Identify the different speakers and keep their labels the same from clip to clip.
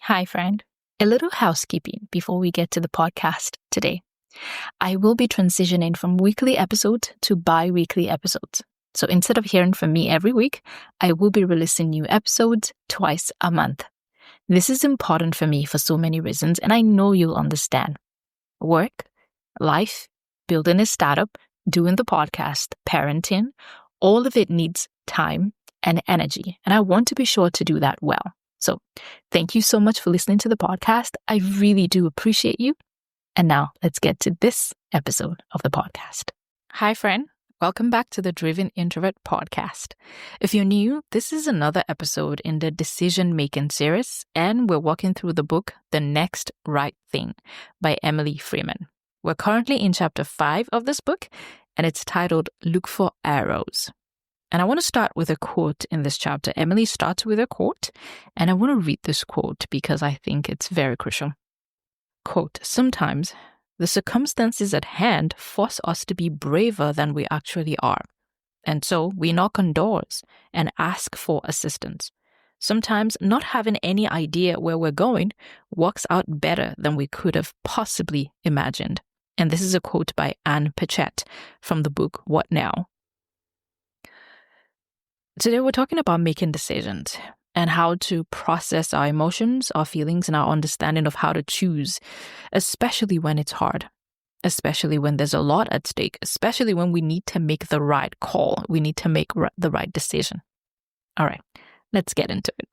Speaker 1: Hi, friend. A little housekeeping before we get to the podcast today. I will be transitioning from weekly episodes to bi-weekly episodes. So instead of hearing from me every week, I will be releasing new episodes twice a month. This is important for me for so many reasons, and I know you'll understand. Work, life, building a startup, doing the podcast, parenting, all of it needs time and energy, and I want to be sure to do that well. So thank you so much for listening to the podcast. I really do appreciate you. And now let's get to this episode of the podcast. Hi, friend. Welcome back to the Driven Introvert podcast. If you're new, this is another episode in the decision-making series, and we're walking through the book, The Next Right Thing by Emily Freeman. We're currently in chapter 5 of this book, and it's titled Look for Arrows. And I want to start with a quote in this chapter. Emily starts with a quote, and I want to read this quote because I think it's very crucial. Quote, "Sometimes the circumstances at hand force us to be braver than we actually are. And so we knock on doors and ask for assistance. Sometimes not having any idea where we're going works out better than we could have possibly imagined." And this is a quote by Anne Patchett from the book, What Now? Today, we're talking about making decisions and how to process our emotions, our feelings, and our understanding of how to choose, especially when it's hard, especially when there's a lot at stake, especially when we need to make the right call. We need to make the right decision. All right, let's get into it.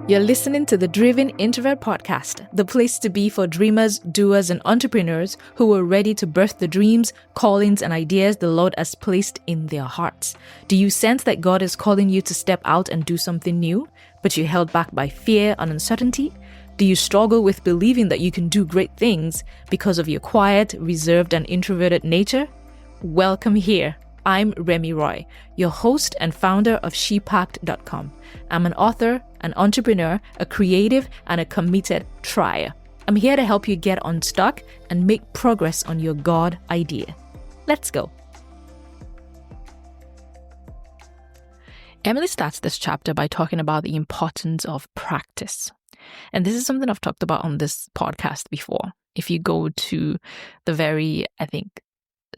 Speaker 1: You're listening to the Driven Introvert podcast, the place to be for dreamers, doers, and entrepreneurs who are ready to birth the dreams, callings, and ideas the Lord has placed in their hearts. Do you sense that God is calling you to step out and do something new, but you're held back by fear and uncertainty? Do you struggle with believing that you can do great things because of your quiet, reserved, and introverted nature? Welcome here. I'm Remy Roy, your host and founder of shepact.com. I'm an author, an entrepreneur, a creative, and a committed trier. I'm here to help you get unstuck and make progress on your God idea. Let's go. Emily starts this chapter by talking about the importance of practice. And this is something I've talked about on this podcast before. If you go to the very,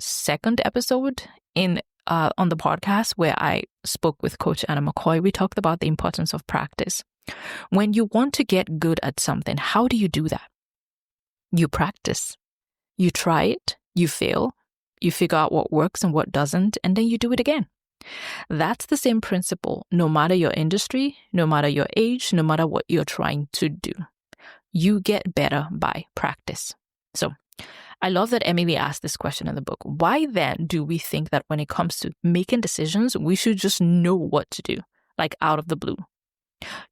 Speaker 1: second episode on the podcast where I spoke with Coach Anna McCoy, we talked about the importance of practice. When you want to get good at something, how do you do that? You practice. You try it, you fail, you figure out what works and what doesn't, and then you do it again. That's the same principle, no matter your industry, no matter your age, no matter what you're trying to do. You get better by practice. So, I love that Emily asked this question in the book. Why then do we think that when it comes to making decisions, we should just know what to do, like out of the blue?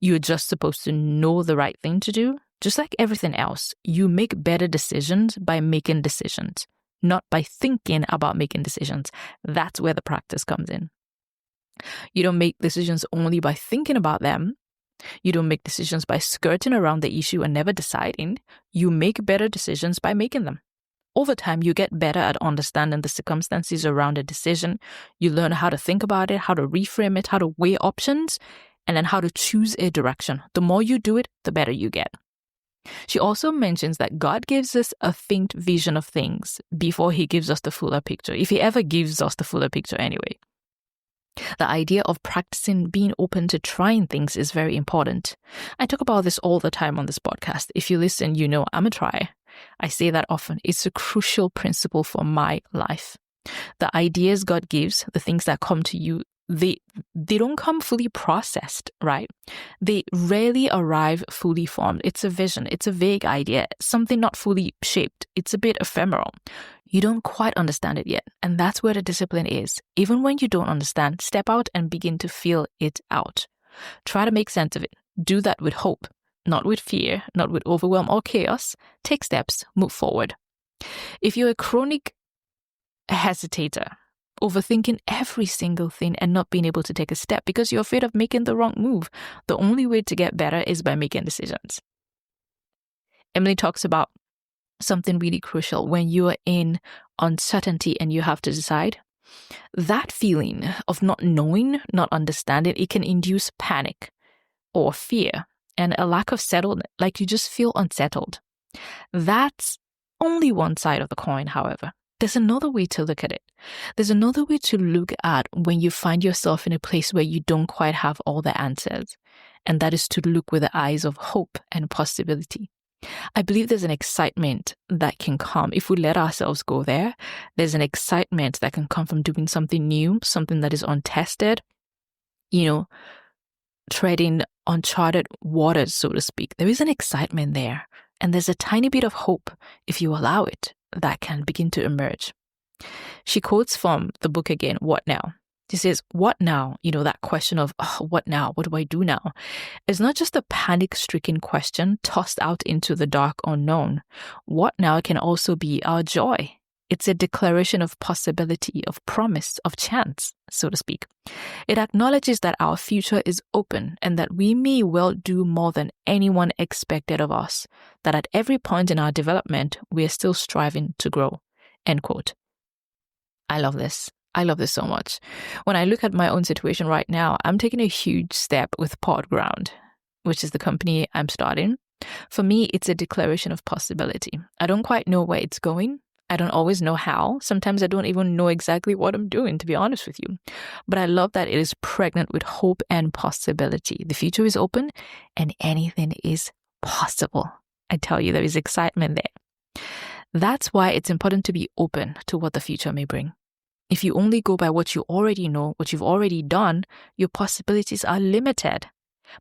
Speaker 1: You're just supposed to know the right thing to do. Just like everything else, you make better decisions by making decisions, not by thinking about making decisions. That's where the practice comes in. You don't make decisions only by thinking about them. You don't make decisions by skirting around the issue and never deciding. You make better decisions by making them. Over time, you get better at understanding the circumstances around a decision. You learn how to think about it, how to reframe it, how to weigh options, and then how to choose a direction. The more you do it, the better you get. She also mentions that God gives us a faint vision of things before he gives us the fuller picture, if he ever gives us the fuller picture anyway. The idea of practicing being open to trying things is very important. I talk about this all the time on this podcast. If you listen, you know I'm a trier. I say that often. It's a crucial principle for my life. The ideas God gives, the things that come to you, they don't come fully processed, right? They rarely arrive fully formed. It's a vision. It's a vague idea, something not fully shaped. It's a bit ephemeral. You don't quite understand it yet. And that's where the discipline is. Even when you don't understand, step out and begin to feel it out. Try to make sense of it. Do that with hope, not with fear, not with overwhelm or chaos. Take steps, move forward. If you're a chronic hesitator, overthinking every single thing and not being able to take a step because you're afraid of making the wrong move, the only way to get better is by making decisions. Emily talks about something really crucial when you are in uncertainty and you have to decide. that feeling of not knowing, not understanding, it can induce panic or fear and a lack of settlement, like you just feel unsettled. That's only one side of the coin, however. There's another way to look at it. There's another way to look at when you find yourself in a place where you don't quite have all the answers, and that is to look with the eyes of hope and possibility. I believe there's an excitement that can come if we let ourselves go there. There's an excitement that can come from doing something new, something that is untested, treading uncharted waters, so to speak. There is an excitement there. And there's a tiny bit of hope, if you allow it, that can begin to emerge. She quotes from the book again, What Now? She says, what now? That question of, what now? What do I do now? It's not just a panic-stricken question tossed out into the dark unknown. What now can also be our joy. It's a declaration of possibility, of promise, of chance, so to speak. It acknowledges that our future is open and that we may well do more than anyone expected of us, that at every point in our development, we are still striving to grow. End quote. I love this. I love this so much. When I look at my own situation right now, I'm taking a huge step with Podground, which is the company I'm starting. For me, it's a declaration of possibility. I don't quite know where it's going. I don't always know how. Sometimes I don't even know exactly what I'm doing, to be honest with you. But I love that it is pregnant with hope and possibility. The future is open and anything is possible. I tell you, there is excitement there. That's why it's important to be open to what the future may bring. If you only go by what you already know, what you've already done, your possibilities are limited.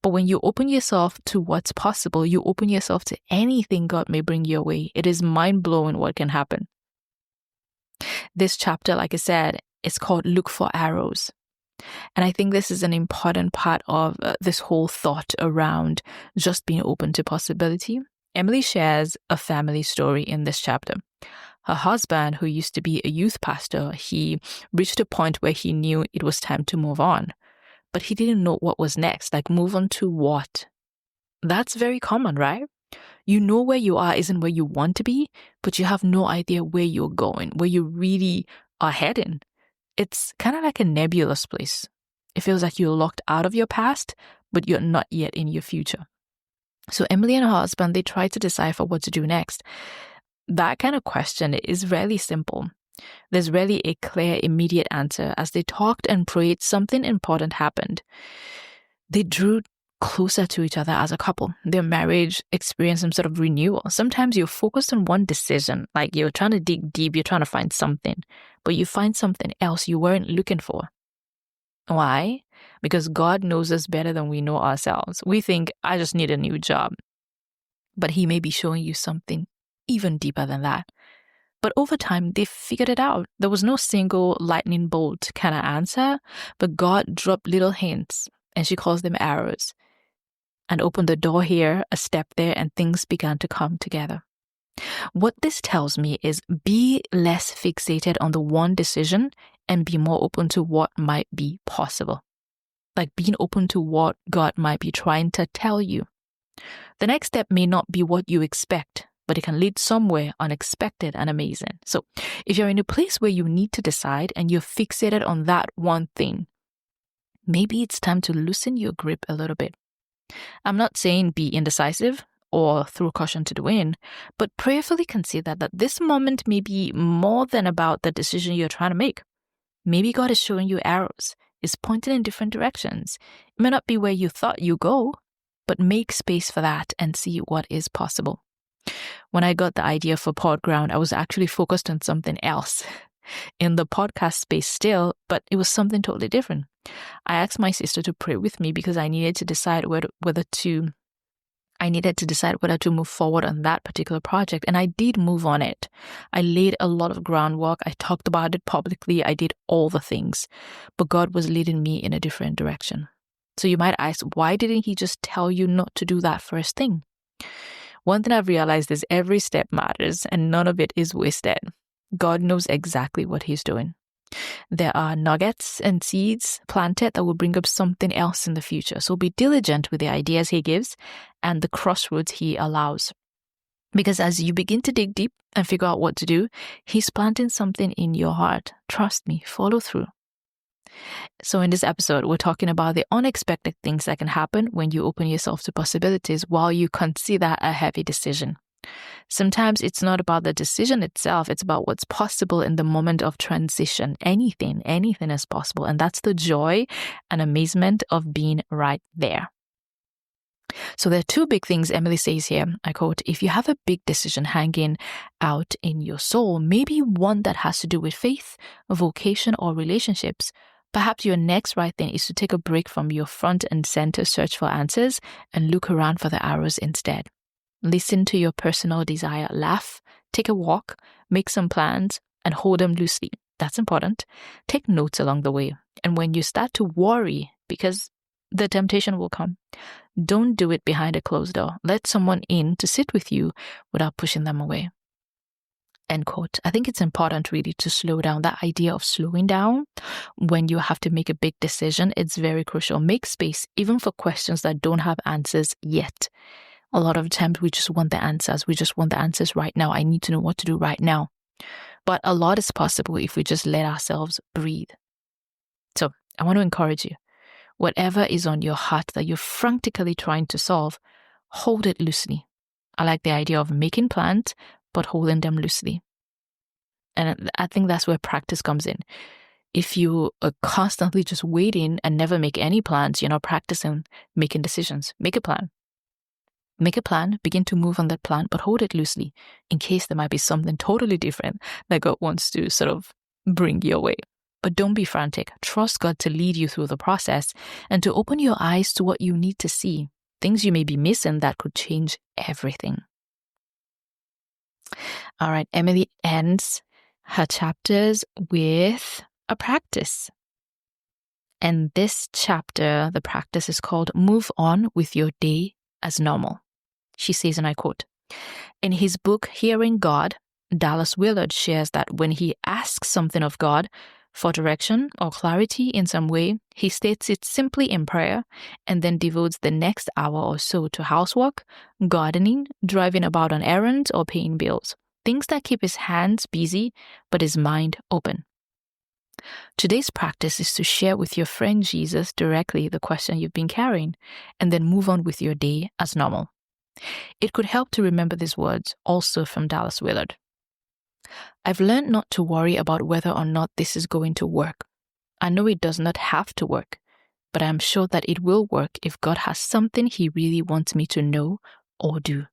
Speaker 1: But when you open yourself to what's possible, you open yourself to anything God may bring your way. It is mind-blowing what can happen. This chapter, like I said, is called Look for Arrows. And I think this is an important part of this whole thought around just being open to possibility. Emily shares a family story in this chapter. Her husband, who used to be a youth pastor, he reached a point where he knew it was time to move on. But he didn't know what was next, like move on to what? That's very common, right? You know where you are isn't where you want to be, but you have no idea where you're going, where you really are heading. It's kind of like a nebulous place. It feels like you're locked out of your past, but you're not yet in your future. So Emily and her husband, they try to decipher what to do next. That kind of question is rarely simple. There's rarely a clear, immediate answer. As they talked and prayed, something important happened. They drew closer to each other as a couple. Their marriage experienced some sort of renewal. Sometimes you're focused on one decision, like you're trying to dig deep, you're trying to find something, but you find something else you weren't looking for. Why? Because God knows us better than we know ourselves. We think, I just need a new job. But He may be showing you something even deeper than that. But over time, they figured it out. There was no single lightning bolt kind of answer, but God dropped little hints, and she calls them arrows, and opened the door here, a step there, and things began to come together. What this tells me is be less fixated on the one decision and be more open to what might be possible. Like being open to what God might be trying to tell you. The next step may not be what you expect, but it can lead somewhere unexpected and amazing. So if you're in a place where you need to decide and you're fixated on that one thing, maybe it's time to loosen your grip a little bit. I'm not saying be indecisive or throw caution to the wind, but prayerfully consider that this moment may be more than about the decision you're trying to make. Maybe God is showing you arrows, is pointing in different directions. It may not be where you thought you go, but make space for that and see what is possible. When I got the idea for Podground, I was actually focused on something else in the podcast space still, but it was something totally different. I asked my sister to pray with me because I needed to decide whether to move forward on that particular project, and I did move on it. I laid a lot of groundwork. I talked about it publicly. I did all the things, but God was leading me in a different direction. So you might ask, why didn't He just tell you not to do that first thing? One thing I've realized is every step matters and none of it is wasted. God knows exactly what He's doing. There are nuggets and seeds planted that will bring up something else in the future. So be diligent with the ideas He gives and the crossroads He allows. Because as you begin to dig deep and figure out what to do, He's planting something in your heart. Trust me, follow through. So in this episode, we're talking about the unexpected things that can happen when you open yourself to possibilities while you consider a heavy decision. Sometimes it's not about the decision itself, it's about what's possible in the moment of transition. Anything is possible. And that's the joy and amazement of being right there. So there are two big things Emily says here. I quote, if you have a big decision hanging out in your soul, maybe one that has to do with faith, vocation, or relationships, perhaps your next right thing is to take a break from your front and center search for answers and look around for the arrows instead. Listen to your personal desire, laugh, take a walk, make some plans, and hold them loosely. That's important. Take notes along the way. And when you start to worry, because the temptation will come, don't do it behind a closed door. Let someone in to sit with you without pushing them away. End quote. I think it's important really to slow down. That idea of slowing down when you have to make a big decision, it's very crucial. Make space even for questions that don't have answers yet. A lot of times we just want the answers. We just want the answers right now. I need to know what to do right now. But a lot is possible if we just let ourselves breathe. So I want to encourage you. Whatever is on your heart that you're frantically trying to solve, hold it loosely. I like the idea of making plans, but holding them loosely. And I think that's where practice comes in. If you are constantly just waiting and never make any plans, you're not practicing making decisions. Make a plan. Make a plan, begin to move on that plan, but hold it loosely in case there might be something totally different that God wants to sort of bring your way. But don't be frantic. Trust God to lead you through the process and to open your eyes to what you need to see, things you may be missing that could change everything. All right, Emily ends her chapters with a practice. And this chapter, the practice is called Move On with Your Day as Normal. She says, and I quote, in his book, Hearing God, Dallas Willard shares that when he asks something of God for direction or clarity in some way, he states it simply in prayer and then devotes the next hour or so to housework, gardening, driving about on errands, or paying bills. Things that keep his hands busy, but his mind open. Today's practice is to share with your friend Jesus directly the question you've been carrying and then move on with your day as normal. It could help to remember these words, also from Dallas Willard. I've learned not to worry about whether or not this is going to work. I know it does not have to work, but I am sure that it will work if God has something He really wants me to know or do.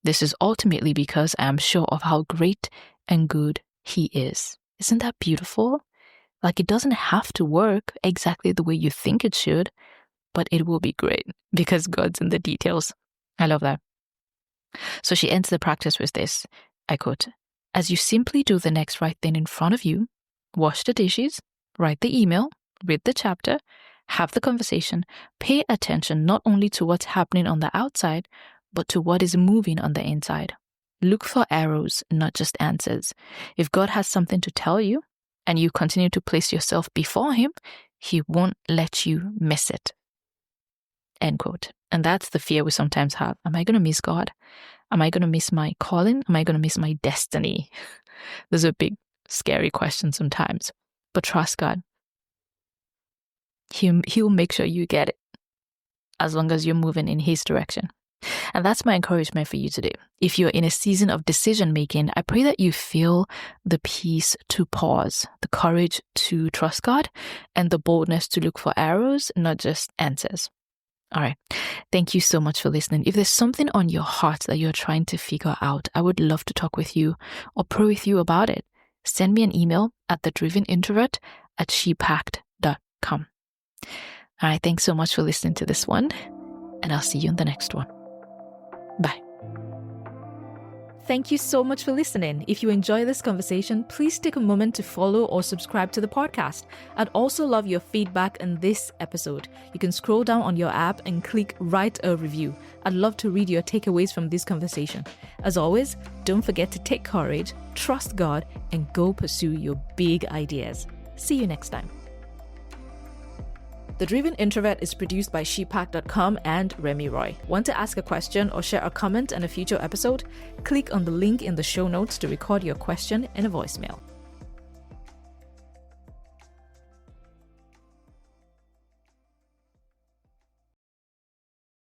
Speaker 1: This is ultimately because I am sure of how great and good He is. Isn't that beautiful? Like, it doesn't have to work exactly the way you think it should, but it will be great because God's in the details. I love that. So she ends the practice with this. I quote, as you simply do the next right thing in front of you, wash the dishes, write the email, read the chapter, have the conversation, pay attention not only to what's happening on the outside, but to what is moving on the inside. Look for arrows, not just answers. If God has something to tell you and you continue to place yourself before Him, He won't let you miss it. End quote. And that's the fear we sometimes have. Am I going to miss God? Am I going to miss my calling? Am I going to miss my destiny? Those are big, scary questions sometimes. But trust God. He'll make sure you get it as long as you're moving in His direction. And that's my encouragement for you today. If you're in a season of decision making, I pray that you feel the peace to pause, the courage to trust God, and the boldness to look for arrows, not just answers. All right. Thank you so much for listening. If there's something on your heart that you're trying to figure out, I would love to talk with you or pray with you about it. Send me an email at thedrivenintrovert@shepacked.com. All right. Thanks so much for listening to this one, and I'll see you in the next one. Bye. Thank you so much for listening. If you enjoy this conversation, please take a moment to follow or subscribe to the podcast. I'd also love your feedback on this episode. You can scroll down on your app and click write a review. I'd love to read your takeaways from this conversation. As always, don't forget to take courage, trust God, and go pursue your big ideas. See you next time. The Driven Introvert is produced by shepak.com and Remy Roy. Want to ask a question or share a comment in a future episode? Click on the link in the show notes to record your question in a voicemail.